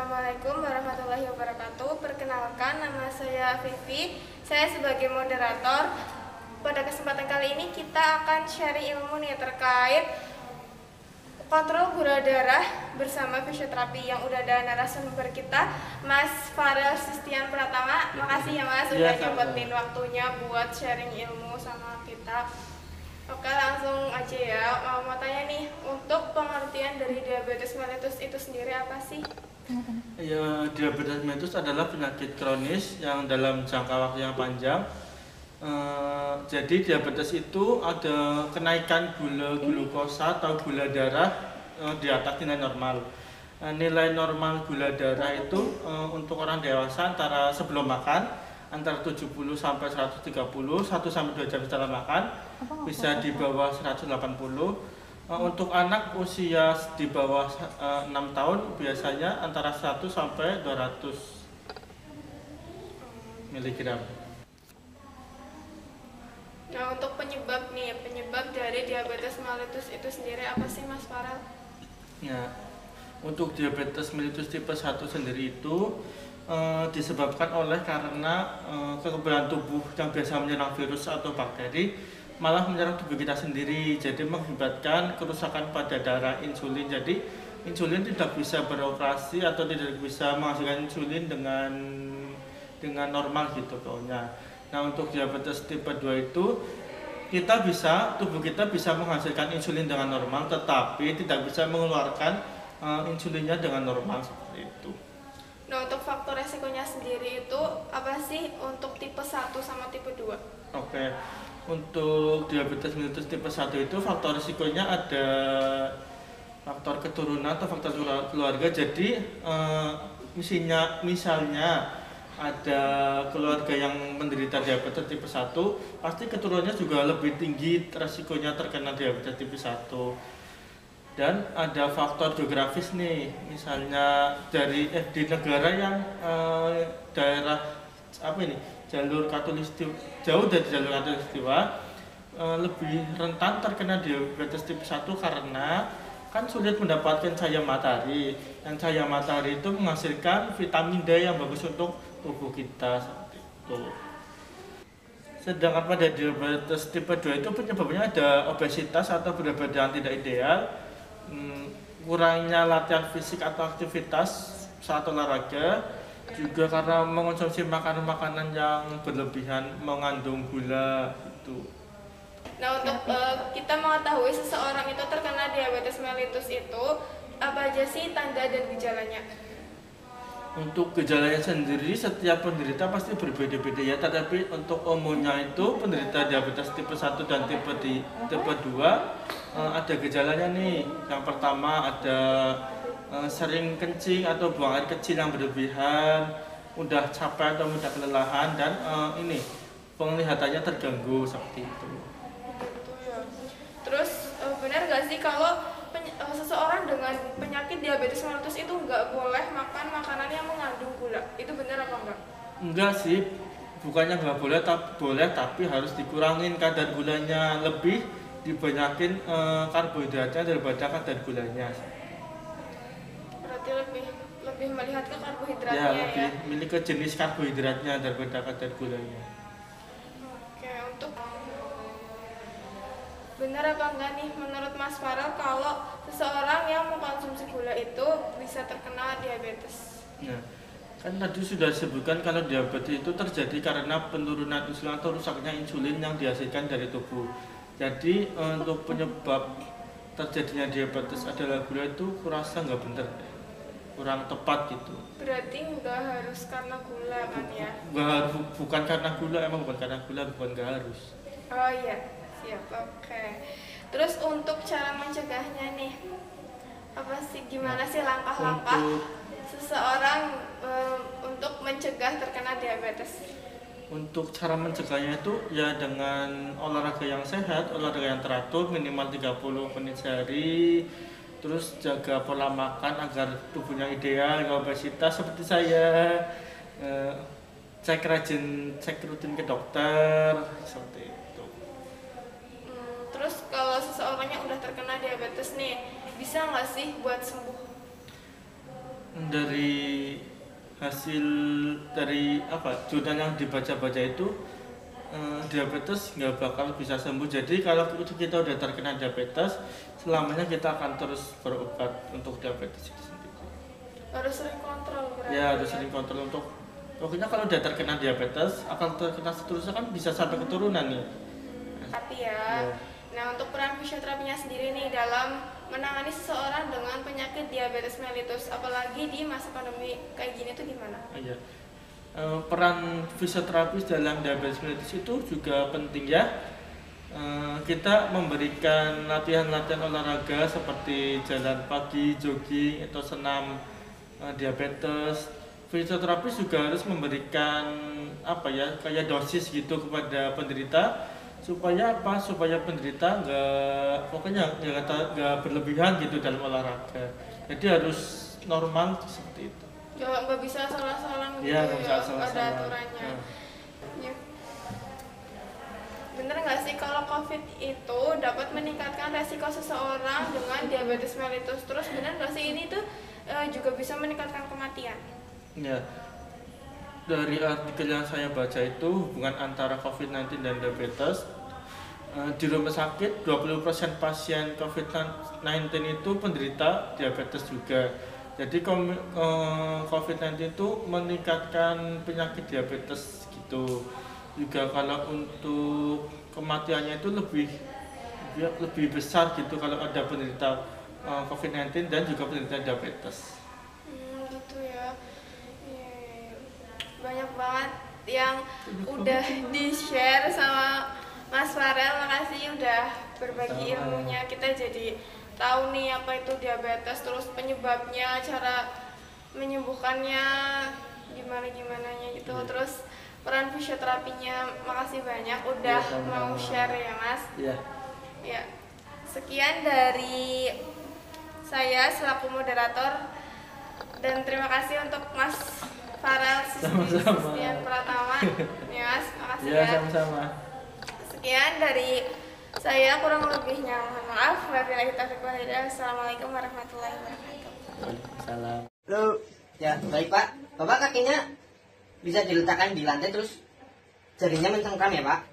Assalamualaikum warahmatullahi wabarakatuh. Perkenalkan, nama saya Vivi. Saya sebagai moderator. Pada kesempatan kali ini kita akan sharing ilmu nih terkait kontrol gula darah bersama fisioterapi yang udah ada narasumber kita, Mas Farel Sistian Pratama. Makasih ya Mas udah nyempetin waktunya buat sharing ilmu sama kita. Oke, langsung aja ya. Mau tanya nih, untuk pengertian dari diabetes mellitus itu sendiri apa sih? Ya, diabetes mellitus adalah penyakit kronis yang dalam jangka waktu yang panjang. Jadi diabetes itu ada kenaikan glukosa atau gula darah di atas nilai normal. Nilai normal gula darah itu untuk orang dewasa antara sebelum makan antara 70 sampai 130, 1 sampai 2 jam setelah makan bisa di bawah 180. Untuk anak usia di bawah 6 tahun biasanya antara 100 sampai 200 mg. Nah, untuk penyebab dari diabetes mellitus itu sendiri apa sih Mas Farel? Ya, untuk diabetes mellitus tipe 1 sendiri itu disebabkan oleh karena kekebalan tubuh yang biasa menyerang virus atau bakteri malah menyerang tubuh kita sendiri, jadi mengakibatkan kerusakan pada darah insulin. Jadi insulin tidak bisa beroperasi atau tidak bisa menghasilkan insulin dengan normal gitu pokoknya. Nah, untuk diabetes tipe 2 itu tubuh kita bisa menghasilkan insulin dengan normal, tetapi tidak bisa mengeluarkan insulinnya dengan normal seperti itu. Nah, untuk faktor resikonya sendiri itu apa sih untuk tipe 1 sama tipe 2? Oke. Untuk diabetes mellitus tipe 1 itu faktor risikonya ada faktor keturunan atau faktor keluarga. Jadi misalnya ada keluarga yang menderita diabetes tipe 1, pasti keturunannya juga lebih tinggi resikonya terkena diabetes tipe 1. Dan ada faktor geografis nih, misalnya di negara yang daerah jalur khatulistiwa, jauh dari jalur khatulistiwa, lebih rentan terkena diabetes tipe 1 karena kan sulit mendapatkan cahaya matahari. Dan cahaya matahari itu menghasilkan vitamin D yang bagus untuk tubuh kita seperti itu. Sedangkan pada diabetes tipe 2 itu penyebabnya ada obesitas atau berat badan tidak ideal, kurangnya latihan fisik atau aktivitas saat olahraga, juga karena mengonsumsi makanan-makanan yang berlebihan mengandung gula itu. Nah, untuk kita mengetahui seseorang itu terkena diabetes mellitus itu apa aja sih tanda dan gejalanya? Untuk gejalanya sendiri setiap penderita pasti berbeda-beda ya, tetapi untuk umumnya itu penderita diabetes tipe 1 dan tipe 2 ada gejalanya nih. Yang pertama ada sering kencing atau buang air kecil yang berlebihan, mudah capek atau mudah kelelahan, dan penglihatannya terganggu seperti itu. Terus benar gak sih kalau seseorang dengan penyakit diabetes mellitus itu nggak boleh makan makanan yang mengandung gula? Itu benar apa enggak? Enggak sih, bukannya nggak boleh, tapi harus dikurangin kadar gulanya, lebih dibanyakin karbohidratnya daripada kadar gulanya. Berarti lebih melihat ke karbohidratnya ya? Lebih milih ke jenis karbohidratnya daripada kadar gulanya. Oke, untuk benar apa enggak nih menurut Mas Farel kalau seseorang yang mengkonsumsi gula itu bisa terkena diabetes? Nah, kan tadi sudah disebutkan kalau diabetes itu terjadi karena penurunan insulin atau rusaknya insulin yang dihasilkan dari tubuh. Jadi untuk penyebab terjadinya diabetes adalah gula itu kurasa nggak benar, kurang tepat gitu. Berarti nggak harus karena gula kan ya? Bukan karena gula, bukan nggak harus. Oh iya, siap, oke. Terus untuk cara mencegahnya nih, gimana sih langkah-langkah seseorang untuk mencegah terkena diabetes? Untuk cara mencegahnya itu ya dengan olahraga yang sehat, olahraga yang teratur minimal 30 menit sehari, terus jaga pola makan agar tubuhnya ideal, nggak obesitas seperti saya, cek rutin ke dokter seperti itu. Terus kalau seseorangnya udah terkena diabetes nih, bisa nggak sih buat sembuh? Dari hasil dari apa jurnal yang dibaca-baca itu, diabetes nggak bakal bisa sembuh. Jadi kalau kita udah terkena diabetes, selamanya kita akan terus berobat untuk diabetes itu sendiri. Harus sering kontrol berarti. Ya harus sering kontrol untuk, pokoknya kalau udah terkena diabetes akan terkena seterusnya, kan bisa sampai keturunan nih. Tapi ya. Nah, untuk peran fisioterapinya sendiri nih dalam menangani seseorang dengan penyakit diabetes mellitus, apalagi di masa pandemi kayak gini tuh gimana? Iya. Peran fisioterapis dalam diabetes mellitus itu juga penting ya. Kita memberikan latihan-latihan olahraga seperti jalan pagi, jogging, atau senam diabetes. Fisioterapis juga harus memberikan apa ya, kayak dosis gitu kepada penderita, supaya apa? Supaya penderita nggak berlebihan gitu dalam olahraga. Jadi harus normal seperti itu. Nggak bisa salah-salah gitu Iya, nggak bisa ya, salah-salah. ada aturannya. Ya. Bener nggak sih kalau COVID itu dapat meningkatkan resiko seseorang dengan diabetes mellitus? Terus bener nggak sih ini tuh juga bisa meningkatkan kematian? Ya, dari artikel yang saya baca itu hubungan antara COVID-19 dan diabetes. Di rumah sakit 20% pasien COVID-19 itu penderita diabetes juga. Jadi COVID-19 itu meningkatkan penyakit diabetes gitu. Juga kalau untuk kematiannya itu lebih besar gitu kalau ada penderita COVID-19 dan juga penderita diabetes. Gitu ya. Banyak banget yang udah di-share sama Mas Farel. Makasih udah berbagi ilmunya. Kita jadi tahu nih apa itu diabetes, terus penyebabnya, cara menyembuhkannya gimana-gimananya gitu. Terus peran fisioterapinya. Makasih banyak udah mau share ya Mas. Iya. Ya. Sekian dari saya selaku moderator, dan terima kasih untuk Mas Farel Sistian Pratama. Ya Mas, makasih ya. Sama-sama. Sekian dari saya, kurang lebihnya mohon maaf. Wabillahi taufiq wal hidayah. Assalamualaikum warahmatullahi wabarakatuh. Waalaikumsalam. Ya, baik Pak. Bapak kakinya bisa diletakkan di lantai, terus jarinya mencengkram ya Pak?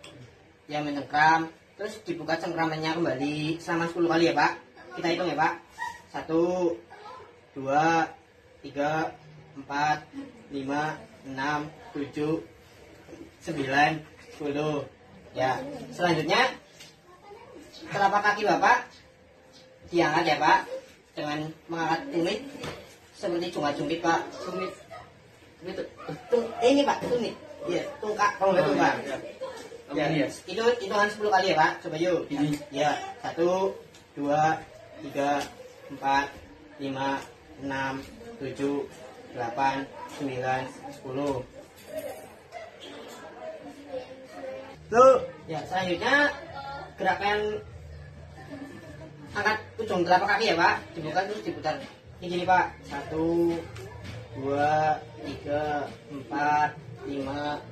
Ya, mencengkram. Terus dibuka cengkramannya kembali selama 10 kali ya Pak? Kita hitung ya Pak. 1, 2, 3, 4, 5, 6, 7, 9, 10. Ya, selanjutnya telapak kaki Bapak diangkat ya Pak, dengan mengangkat tumit seperti jungkit Pak. Tumit gitu. Ini Pak, tumit. Iya, tungkak kalau nggak tungkak. Ya, itu hitungan 10 kali ya Pak. Coba yuk. Ya, 1, 2, 3, 4, 5, 6, 7, 8, 9, 10. Tuh, ya selanjutnya gerakan angkat ujung telapak kaki ya Pak, dibuka terus diputar. Ini gini Pak, 1, 2, 3, 4, 5,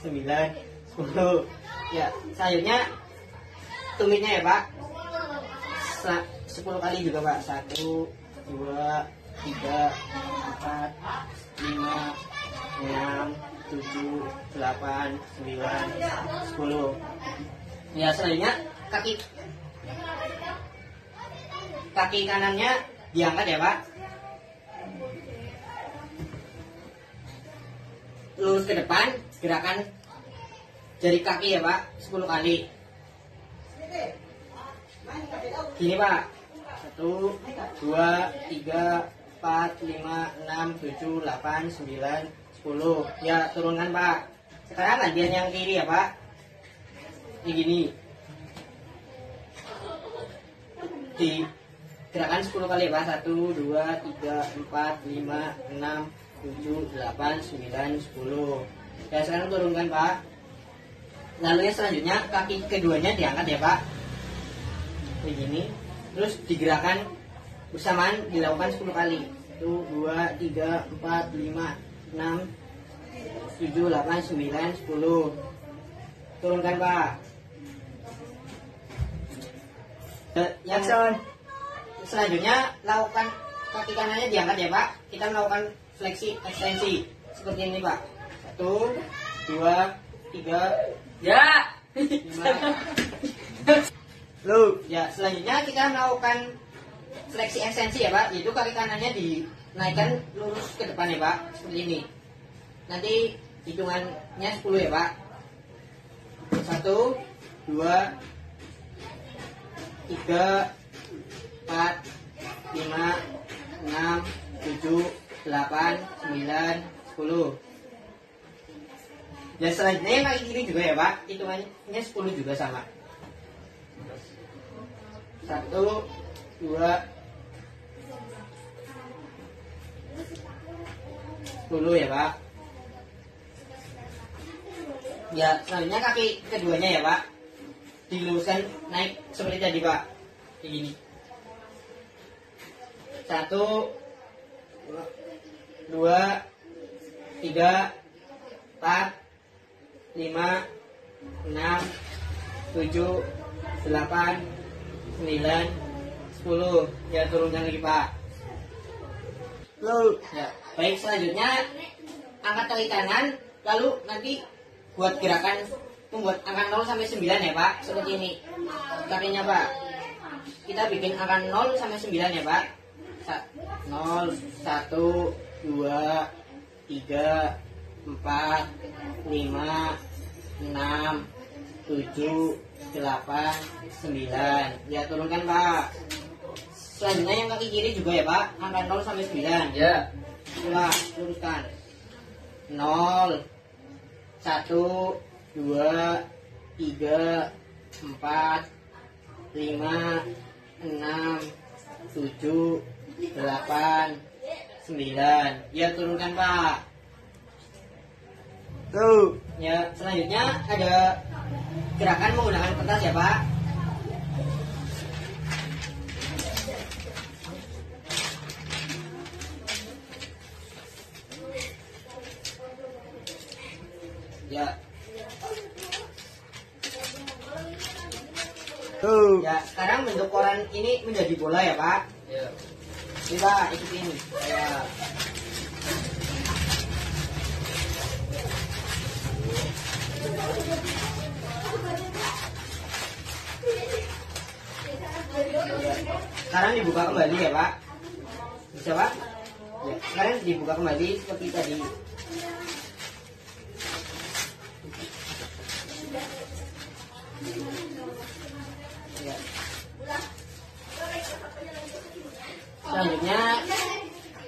9, 10. Ya, selanjutnya tumitnya ya Pak, 10 kali juga Pak. 1, 2, 3, 4, 5, 6, 7, 8, 9, 10. Ya, selanjutnya kaki kanannya diangkat ya Pak, lurus ke depan, gerakan jari kaki ya Pak 10 kali. Gini Pak, 1, 2, 3, 4, 5, 6, 7, 8, 9, 10. Ya, turunkan Pak. Sekarang gantian yang kiri ya Pak. Ini gini. Gerakan 10 kali ya Pak. 1, 2, 3, 4, 5, 6, 7, 8, 9, 10. Ya, sekarang turunkan Pak. Lalu yang selanjutnya kaki keduanya diangkat ya Pak. Begini. Terus digerakkan bersamaan, dilakukan 10 kali. 1, 2, 3, 4, 5, 6, 7, 8, 9, 10. Turunkan Pak. selanjutnya lakukan kaki kanannya diangkat ya Pak. Kita melakukan fleksi ekstensi seperti ini Pak. 1, 2, 3, ya. 5. Loh, ya selanjutnya kita melakukan fleksi ekstensi ya Pak. Yaitu kaki kanannya dinaikkan lurus ke depan ya Pak, seperti ini. Nanti hitungannya 10 ya Pak. 1, 2, 3, 4, 5, 6, 7, 8, 9, 10. Ya selanjutnya yang kaki kiri juga ya Pak. Hitungannya 10 juga sama. 1, 2, 10 ya Pak. Ya selanjutnya kaki keduanya ya Pak, diluruskan naik seperti tadi Pak. Kayak gini. 1, 2, 3, 4, 5, 6, 7, 8, 9, 10. Ya turunkan lagi Pak. Lalu ya, baik selanjutnya angkat kaki kanan, lalu nanti buat gerakan membuat angka 0 sampai 9 ya Pak, seperti ini. Kakinya Pak. Kita bikin angka 0 sampai 9 ya Pak. 0, 1, 2, 3, 4, 5, 6, 7, 8, 9. Ya turunkan Pak. Selanjutnya yang kaki kiri juga ya Pak, angka 0 sampai 9. Ya. Coba luruskan. 0, 1, 2, 3, 4, 5, 6, 7, 8, 9. Ya turunkan Pak. Tuh. Ya selanjutnya ada gerakan menggunakan kertas ya Pak. Ya. Tuh. Ya, sekarang bentuk koran ini menjadi bola ya, Pak. Ya. Ini Pak, ikutin. Ya. Sekarang dibuka kembali ya, Pak. Bisa, Pak? Ya, sekarang dibuka kembali seperti tadi. Ya. Selanjutnya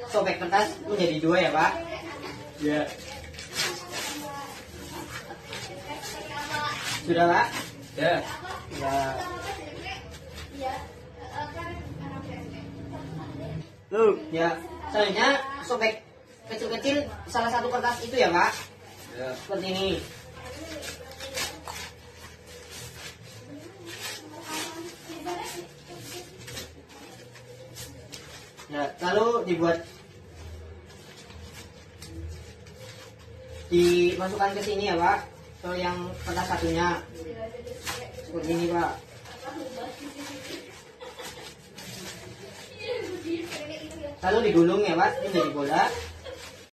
sobek kertas menjadi 2 ya Pak. Ya. Sudah Pak? Ya. Ya. Tuh ya. Selanjutnya sobek kecil-kecil salah satu kertas itu ya Pak. Ya. Seperti ini. Ya, lalu dimasukkan ke sini ya Pak. So yang kertas satunya seperti ini Pak. Lalu digulung ya Pak menjadi bola.